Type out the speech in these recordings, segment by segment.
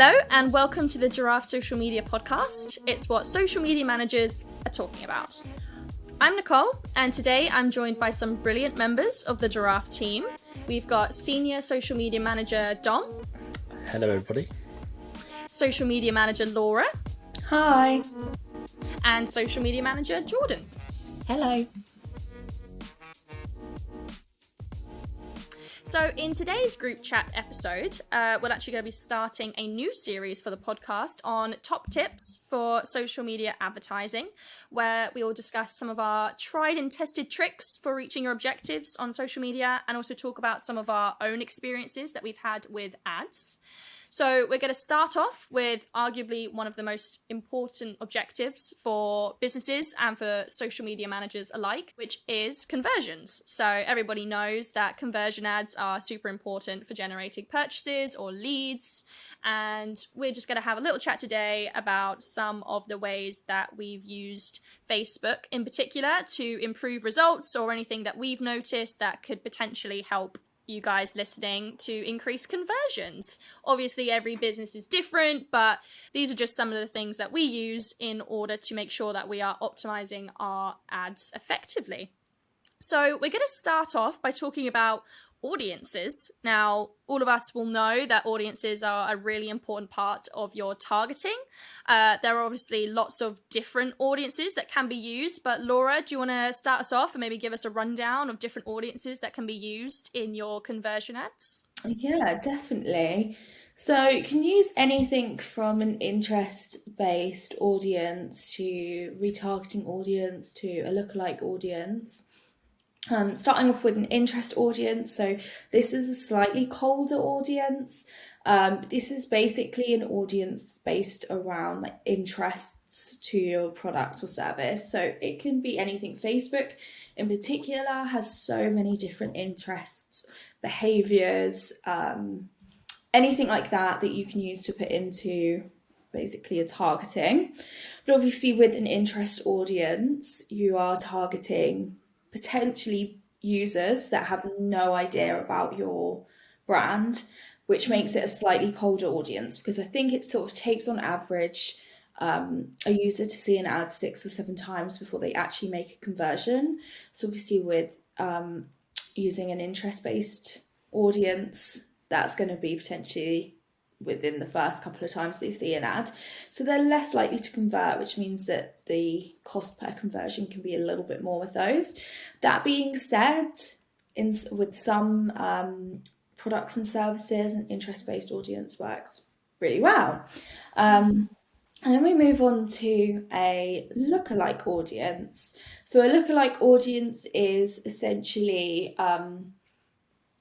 Hello and welcome to the Giraffe Social Media Podcast. It's what social media managers are talking about. I'm Nicole, and today I'm joined by some brilliant members of the Giraffe team. We've got Senior Social Media Manager Dom. Hello everybody. Social Media Manager Laura. Hi. And Social Media Manager Jordan. Hello. So in today's group chat episode, we're actually going to be starting a new series for the podcast on top tips for social media advertising, where we will discuss some of our tried and tested tricks for reaching your objectives on social media and also talk about some of our own experiences that we've had with ads. So we're going to start off with arguably one of the most important objectives for businesses and for social media managers alike, which is conversions. So everybody knows that conversion ads are super important for generating purchases or leads. And we're just going to have a little chat today about some of the ways that we've used Facebook in particular to improve results, or anything that we've noticed that could potentially help you guys listening to increase conversions. Obviously, every business is different, but these are just some of the things that we use in order to make sure that we are optimizing our ads effectively. So we're going to start off by talking about audiences. Now, all of us will know that audiences are a really important part of your targeting. There are obviously lots of different audiences that can be used, but Laura, do you want to start us off and maybe give us a rundown of different audiences that can be used in your conversion ads? Yeah, definitely. So you can use anything from an interest-based audience to retargeting audience to a lookalike audience. Starting off with an interest audience, so this is a slightly colder audience. This is basically an audience based around like interests to your product or service. So it can be anything. Facebook in particular has so many different interests, behaviors, anything like that you can use to put into basically a targeting. But obviously with an interest audience, you are targeting potentially users that have no idea about your brand, which makes it a slightly colder audience, because I think it sort of takes on average a user to see an ad 6 or 7 times before they actually make a conversion. So obviously with using an interest-based audience, that's going to be potentially within the first couple of times they see an ad. So they're less likely to convert, which means that the cost per conversion can be a little bit more with those. That being said, with some products and services, an interest-based audience works really well. And then we move on to a lookalike audience. So a lookalike audience is essentially an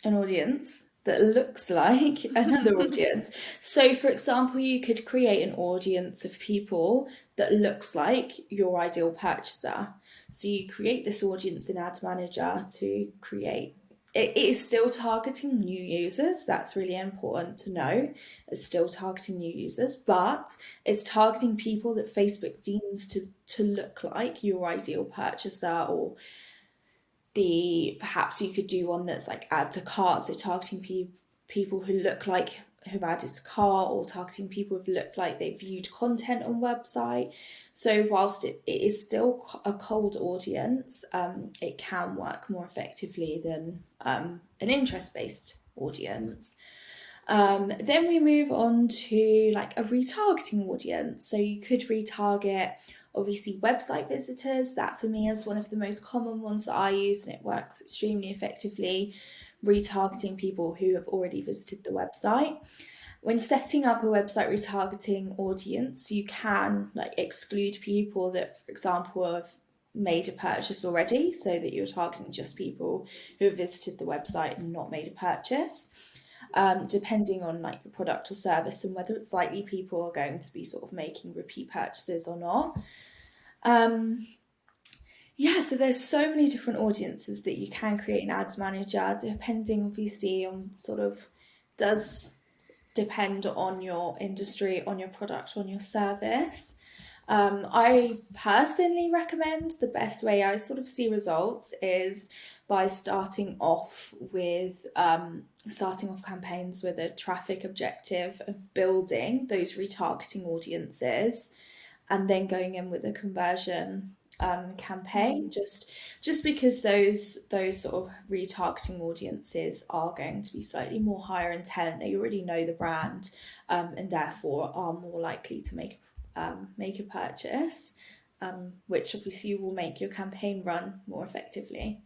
audience that looks like another audience. So for example, you could create an audience of people that looks like your ideal purchaser. So you create this audience in Ad Manager to create. It is still targeting new users. That's really important to know. It's still targeting new users, but it's targeting people that Facebook deems to look like your ideal purchaser, or perhaps you could do one that's like add to cart, so targeting people who look like who've added to cart, or targeting people who've looked like they've viewed content on website. So whilst it is still a cold audience, it can work more effectively than an interest-based audience. Then we move on to like a retargeting audience. So you could retarget obviously website visitors. That for me is one of the most common ones that I use, and it works extremely effectively, retargeting people who have already visited the website. When setting up a website retargeting audience, you can like exclude people that, for example, have made a purchase already, so that you're targeting just people who have visited the website and not made a purchase. Depending on like your product or service and whether it's likely people are going to be sort of making repeat purchases or not. So there's so many different audiences that you can create in Ads Manager, depending obviously on does depend on your industry, on your product, on your service. I personally recommend the best way I sort of see results is by starting off campaigns with a traffic objective of building those retargeting audiences, and then going in with a conversion campaign, just because those sort of retargeting audiences are going to be slightly more higher intent. They already know the brand, and therefore are more likely to make a purchase, which obviously will make your campaign run more effectively.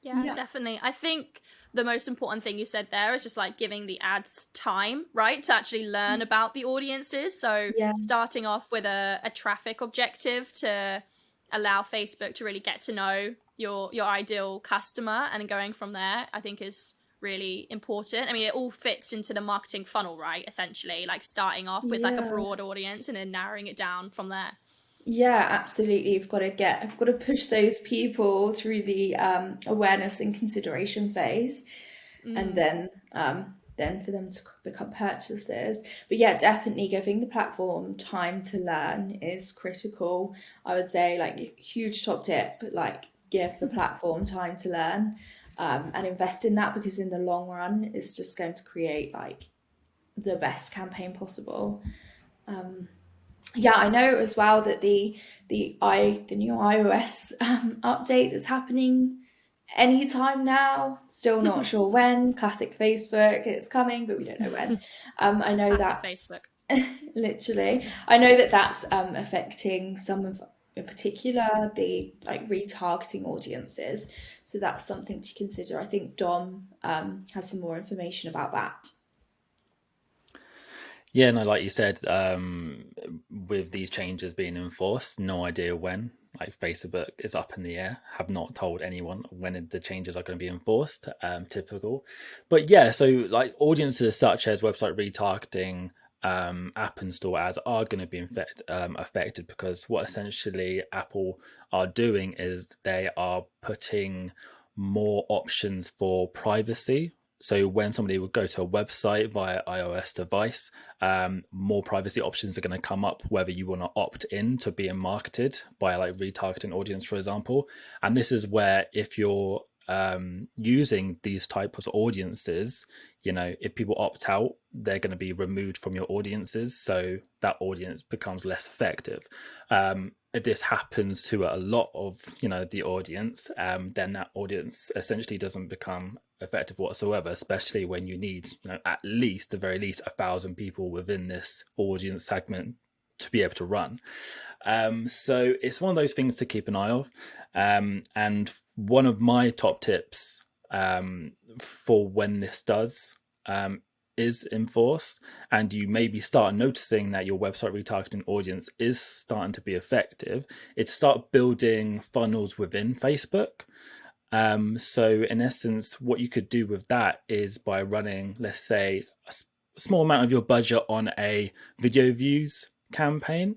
Yeah, definitely. I think the most important thing you said there is just like giving the ads time, right, to actually learn about the audiences. So Yeah. starting off with a traffic objective to allow Facebook to really get to know your ideal customer, and going from there, I think is really important. I mean, it all fits into the marketing funnel, right? Essentially, like starting off with like a Yeah. broad audience and then narrowing it down from there. Yeah, absolutely. I've got to push those people through the awareness and consideration phase, and then for them to become purchasers. But yeah, definitely giving the platform time to learn is critical. I would say, like, huge top tip, like, give the platform time to learn, and invest in that, because in the long run, it's just going to create like the best campaign possible. Yeah, I know as well that the new iOS update that's happening anytime now. Still not sure when. Classic Facebook, it's coming, but we don't know when. I know Classic that's Facebook. literally. I know that that's affecting some of, in particular, the like retargeting audiences. So that's something to consider. I think Dom has some more information about that. Yeah, no, like you said, with these changes being enforced, no idea when. Like, Facebook is up in the air, have not told anyone when the changes are going to be enforced. Typical. But yeah, so like audiences such as website retargeting, app install ads are going to be affected, because what essentially Apple are doing is they are putting more options for privacy. So when somebody would go to a website via iOS device, more privacy options are going to come up, whether you want to opt in to being marketed by like retargeting audience, for example. And this is where, if you're using these types of audiences, if people opt out, they're going to be removed from your audiences, so that audience becomes less effective. If this happens to a lot of the audience, then that audience essentially doesn't become effective whatsoever, especially when you need at least, the very least, 1,000 people within this audience segment to be able to run. So it's one of those things to keep an eye of. And one of my top tips for when this does is enforced, and you maybe start noticing that your website retargeting audience is starting to be effective, it's start building funnels within Facebook. So in essence, what you could do with that is by running, let's say, a small amount of your budget on a video views campaign.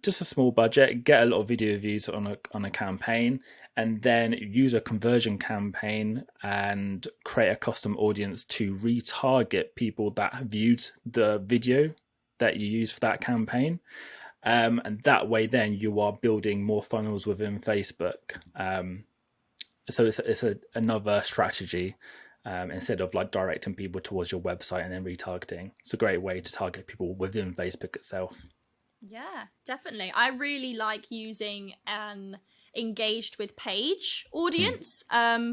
Just a small budget, get a lot of video views on a campaign, and then use a conversion campaign and create a custom audience to retarget people that have viewed the video that you use for that campaign. And that way, then you are building more funnels within Facebook. So it's another strategy, instead of like directing people towards your website and then retargeting. It's a great way to target people within Facebook itself. Yeah, definitely. I really like using an engaged with page audience,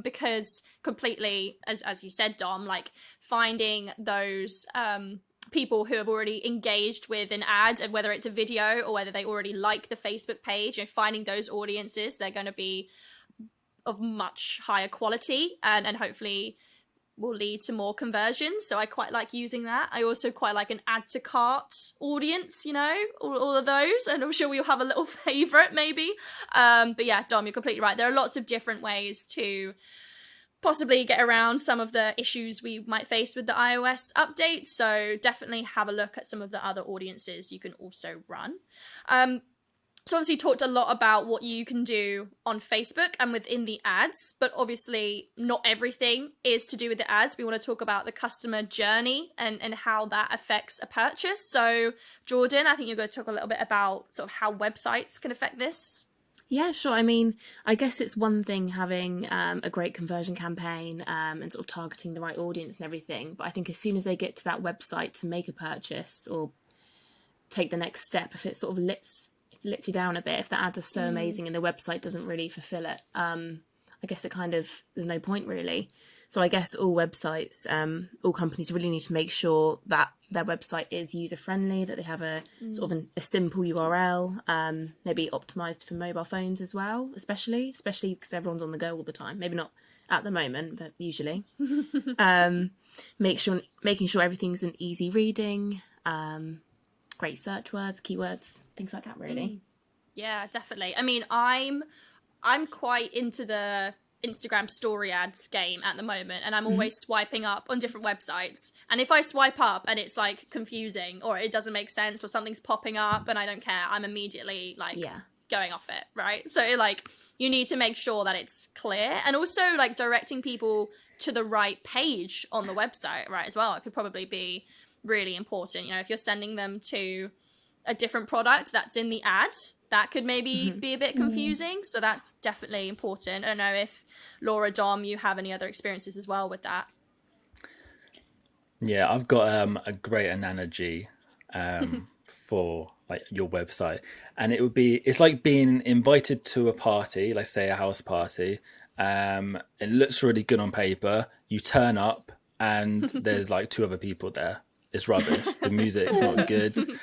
because completely, as you said, Dom, like finding those people who have already engaged with an ad, and whether it's a video or whether they already like the Facebook page, and finding those audiences, they're going to be of much higher quality, and hopefully will lead to more conversions. So I quite like using that. I also quite like an add to cart audience, all of those, and I'm sure we'll have a little favorite maybe. But yeah, Dom, you're completely right. There are lots of different ways to possibly get around some of the issues we might face with the iOS update. So definitely have a look at some of the other audiences you can also run. So obviously talked a lot about what you can do on Facebook and within the ads, but obviously not everything is to do with the ads. We want to talk about the customer journey and how that affects a purchase. So Jordan, I think you're going to talk a little bit about sort of how websites can affect this. Yeah, sure. I mean, I guess it's one thing having a great conversion campaign and sort of targeting the right audience and everything. But I think as soon as they get to that website to make a purchase or take the next step, if it sort of lets you down a bit, if the ads are so amazing and the website doesn't really fulfill it, I guess it kind of, there's no point really. So I guess all websites, all companies really need to make sure that their website is user friendly, that they have a sort of a simple URL, maybe optimized for mobile phones as well, especially because everyone's on the go all the time. Maybe not at the moment, but usually. Making sure everything's an easy reading, great search words, keywords, things like that really. Yeah, definitely. I mean, I'm quite into the Instagram story ads game at the moment, and I'm always swiping up on different websites. And if I swipe up and it's like confusing or it doesn't make sense or something's popping up and I don't care, I'm immediately like going off it, right? So like you need to make sure that it's clear, and also like directing people to the right page on the website, right, as well. It could probably be really important. You know, if you're sending them to a different product that's in the ad, that could maybe be a bit confusing. So that's definitely important. I don't know if Laura, Dom, you have any other experiences as well with that. Yeah, I've got a great analogy for like your website, and it's like being invited to a party, let's say a house party. It looks really good on paper. You turn up and there's like two other people there. It's rubbish. The music's not good.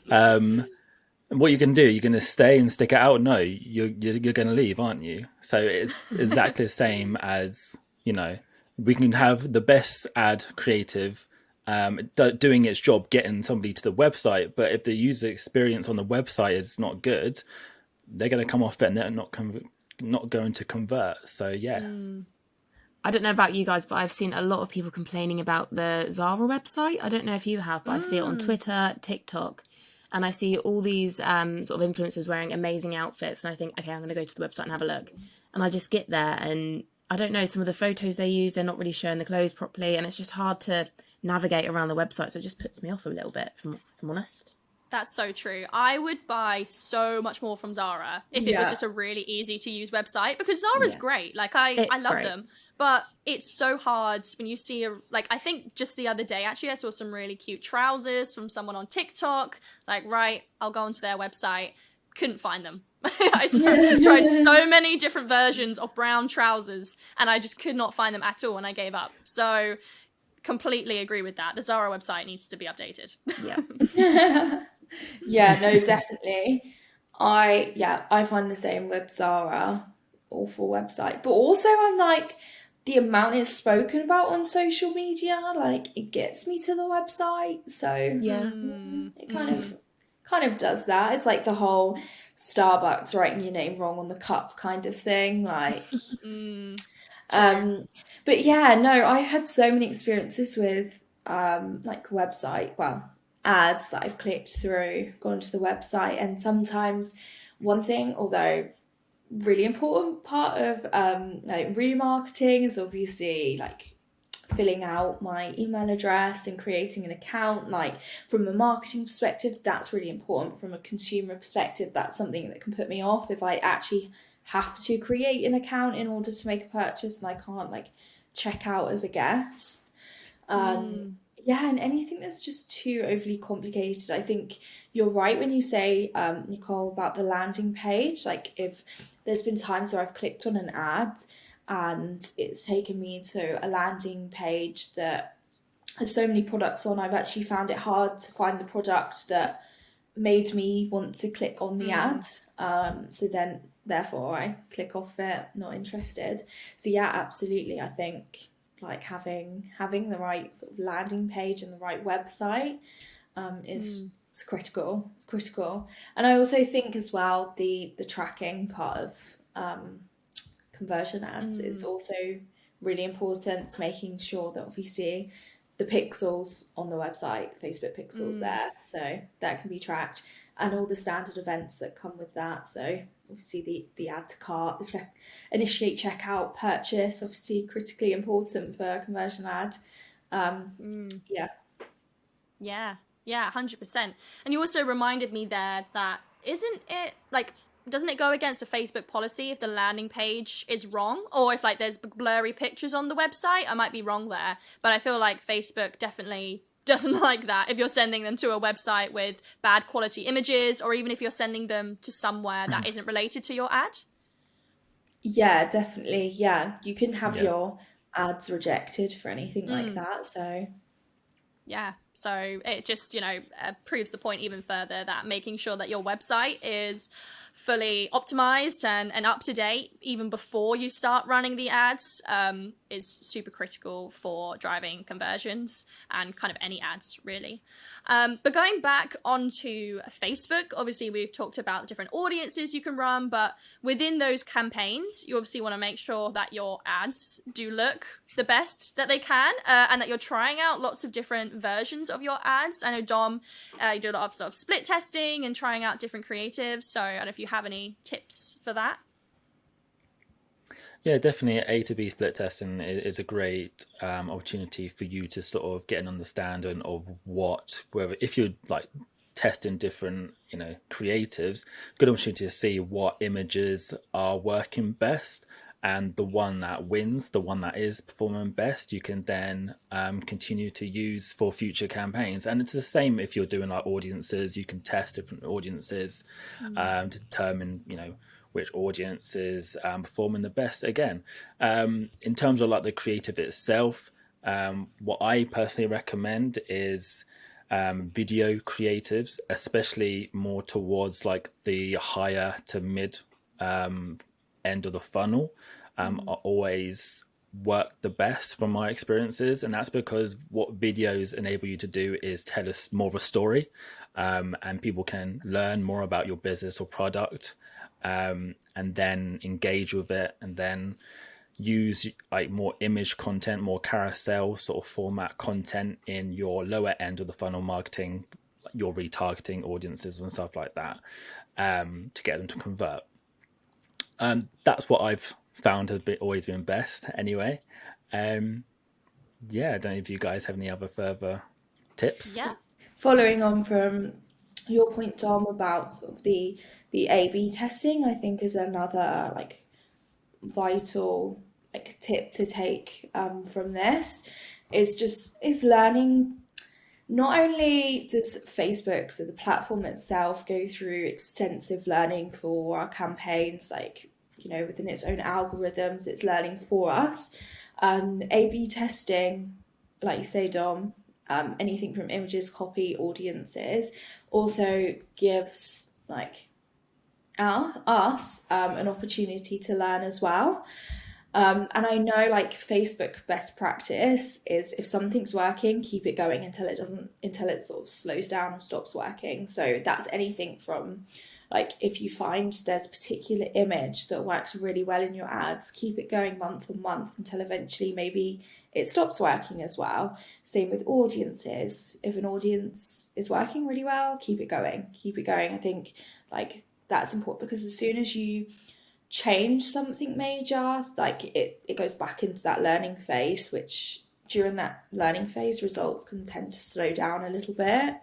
And what you can do, you're going to stay and stick it out. No, you're going to leave, aren't you? So it's exactly the same as, you know, we can have the best ad creative doing its job, getting somebody to the website. But if the user experience on the website is not good, they're going to come off it and they're not going to convert. So yeah. I don't know about you guys, but I've seen a lot of people complaining about the Zara website. I don't know if you have, but I see it on Twitter, TikTok, and I see all these sort of influencers wearing amazing outfits. And I think, okay, I'm going to go to the website and have a look. And I just get there and I don't know, some of the photos they use, they're not really showing the clothes properly. And it's just hard to navigate around the website. So it just puts me off a little bit, if I'm honest. That's so true. I would buy so much more from Zara if it was just a really easy to use website, because Zara's great. Like I love great. them, but it's so hard when you see I think just the other day, actually, I saw some really cute trousers from someone on TikTok. It's like, right, I'll go onto their website. Couldn't find them. I tried so many different versions of brown trousers and I just could not find them at all, and I gave up. So completely agree with that. The Zara website needs to be updated. Yeah. Yeah, no, definitely. I find the same with Zara. Awful website. But also I'm like, the amount it's spoken about on social media, like it gets me to the website. So it kind of does that. It's like the whole Starbucks writing your name wrong on the cup kind of thing. Like but yeah, no, I had so many experiences with like ads that I've clicked through, gone to the website, and sometimes one thing, although really important part of like remarketing, is obviously like filling out my email address and creating an account. Like from a marketing perspective, that's really important. From a consumer perspective, that's something that can put me off if I actually have to create an account in order to make a purchase and I can't like check out as a guest. Yeah, and anything that's just too overly complicated. I think you're right when you say, Nicole, about the landing page. Like if there's been times where I've clicked on an ad and it's taken me to a landing page that has so many products on, I've actually found it hard to find the product that made me want to click on the ad. So then, therefore, I click off it, not interested. So yeah, absolutely. I think like having the right sort of landing page and the right website is critical. It's critical. And I also think as well the tracking part of conversion ads is also really important, making sure that obviously the pixels on the website, Facebook pixels there, so that can be tracked, and all the standard events that come with that. So obviously the add to cart, the initiate checkout, purchase, obviously critically important for a conversion ad. Yeah, 100%. And you also reminded me there that isn't it like doesn't it go against a Facebook policy if the landing page is wrong, or if like there's blurry pictures on the website? I might be wrong there, but I feel like Facebook definitely doesn't like that if you're sending them to a website with bad quality images, or even if you're sending them to somewhere that isn't related to your ad. Yeah, definitely. Yeah, you can have Yeah. your ads rejected for anything like that. So Yeah, so it just, proves the point even further that making sure that your website is fully optimized and up to date even before you start running the ads is super critical for driving conversions and kind of any ads, really. But going back onto Facebook, obviously we've talked about different audiences you can run, but within those campaigns, you obviously want to make sure that your ads do look the best that they can, and that you're trying out lots of different versions of your ads. I know, Dom, you do a lot of sort of split testing and trying out different creatives, so I don't know if you have any tips for that. Yeah, definitely. A to B split testing is a great opportunity for you to sort of get an understanding of whether if you're like testing different, creatives, good opportunity to see what images are working best, and the one that wins, the one that is performing best, you can then continue to use for future campaigns. And it's the same if you're doing like audiences. You can test different audiences to determine, which audience is performing the best. Again, in terms of like the creative itself, what I personally recommend is video creatives, especially more towards like the higher to mid end of the funnel, are always work the best from my experiences. And that's because what videos enable you to do is tell us more of a story, and people can learn more about your business or product, and then engage with it, and then use like more image content, more carousel sort of format content in your lower end of the funnel marketing, your retargeting audiences and stuff like that, to get them to convert. That's what I've found has always been best anyway. I don't know if you guys have any other further tips. Yeah. following on from your point, Dom, about sort of the A/B testing, I think is another like vital like tip to take from this is learning. Not only does Facebook, so the platform itself, go through extensive learning for our campaigns, like, within its own algorithms, it's learning for us. A/B testing, like you say, Dom, anything from images, copy, audiences, also gives like us an opportunity to learn as well. And I know like Facebook best practice is if something's working, keep it going until it sort of slows down or stops working. So that's anything from like if you find there's a particular image that works really well in your ads, keep it going month on month until eventually maybe it stops working as well. Same with audiences. If an audience is working really well, keep it going. I think like that's important, because as soon as you change something major, like it goes back into that learning phase, which during that learning phase results can tend to slow down a little bit.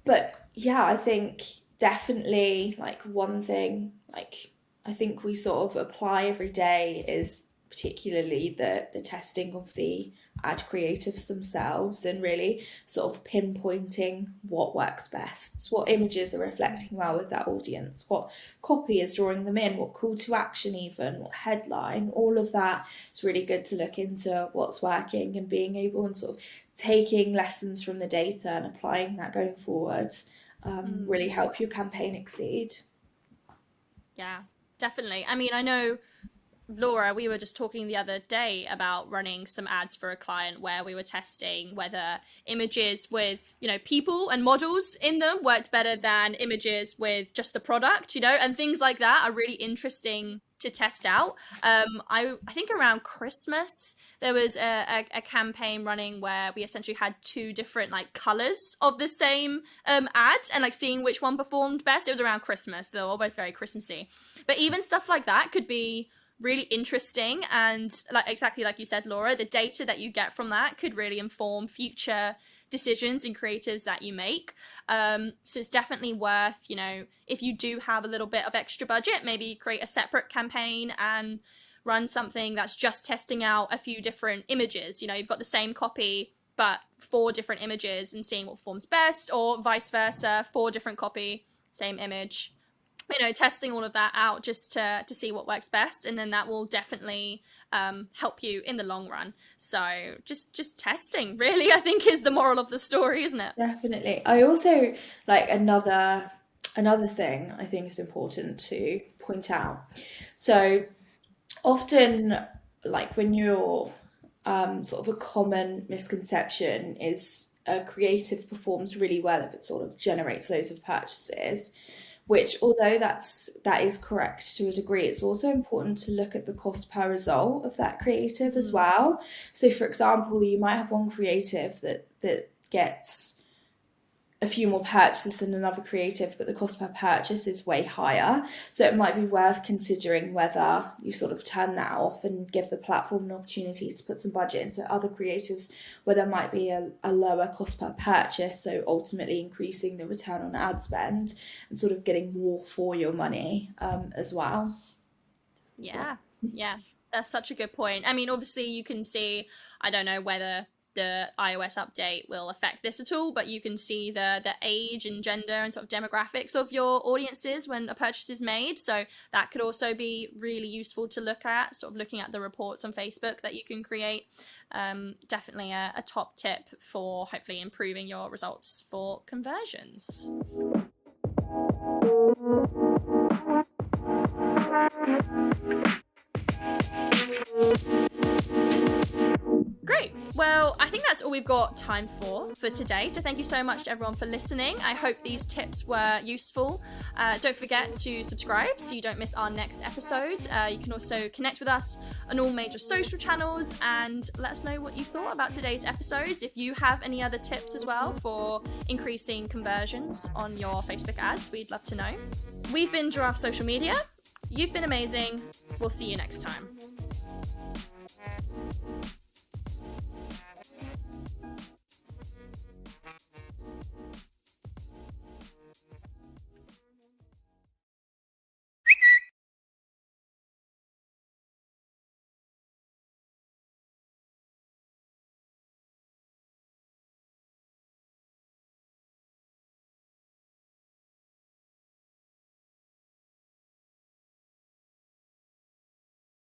But yeah, I think definitely like one thing like I think we sort of apply every day is particularly the testing of the ad creatives themselves, and really sort of pinpointing what works best, what images are reflecting well with that audience, what copy is drawing them in, what call to action, even what headline. All of that is really good to look into what's working, and being able and sort of taking lessons from the data and applying that going forward really help your campaign exceed. Yeah, definitely. I mean, I know, Laura, we were just talking the other day about running some ads for a client where we were testing whether images with, people and models in them worked better than images with just the product, and things like that are really interesting to test out. I think around Christmas, there was a campaign running where we essentially had two different like colors of the same ad, and like seeing which one performed best. It was around Christmas. They were all both very Christmassy. But even stuff like that could be really interesting, and like exactly like you said, Laura, the data that you get from that could really inform future decisions and creatives that you make. So it's definitely worth, you know, if you do have a little bit of extra budget, maybe create a separate campaign and run something that's just testing out a few different images. You know, you've got the same copy but 4 different images and seeing what performs best, or vice versa, 4 different copy, same image. You know, testing all of that out just to see what works best, and then that will definitely help you in the long run. So just testing, really, I think, is the moral of the story, isn't it? Definitely. I also like another thing I think is important to point out. So often, like when you're sort of a common misconception is a creative performs really well if it sort of generates loads of purchases, which although that is correct to a degree, it's also important to look at the cost per result of that creative as well. So for example, you might have one creative that gets a few more purchases than another creative, but the cost per purchase is way higher. So it might be worth considering whether you sort of turn that off and give the platform an opportunity to put some budget into other creatives where there might be a lower cost per purchase, so ultimately increasing the return on ad spend and sort of getting more for your money as well. Yeah, that's such a good point. I mean, obviously you can see, I don't know whether the iOS update will affect this at all, but you can see the age and gender and sort of demographics of your audiences when a purchase is made. So that could also be really useful to look at, sort of looking at the reports on Facebook that you can create. Definitely a top tip for hopefully improving your results for conversions. Great. Well, I think that's all we've got time for today. So thank you so much to everyone for listening. I hope these tips were useful. Don't forget to subscribe so you don't miss our next episode. You can also connect with us on all major social channels and let us know what you thought about today's episodes. If you have any other tips as well for increasing conversions on your Facebook ads, we'd love to know. We've been Giraffe Social Media. You've been amazing. We'll see you next time.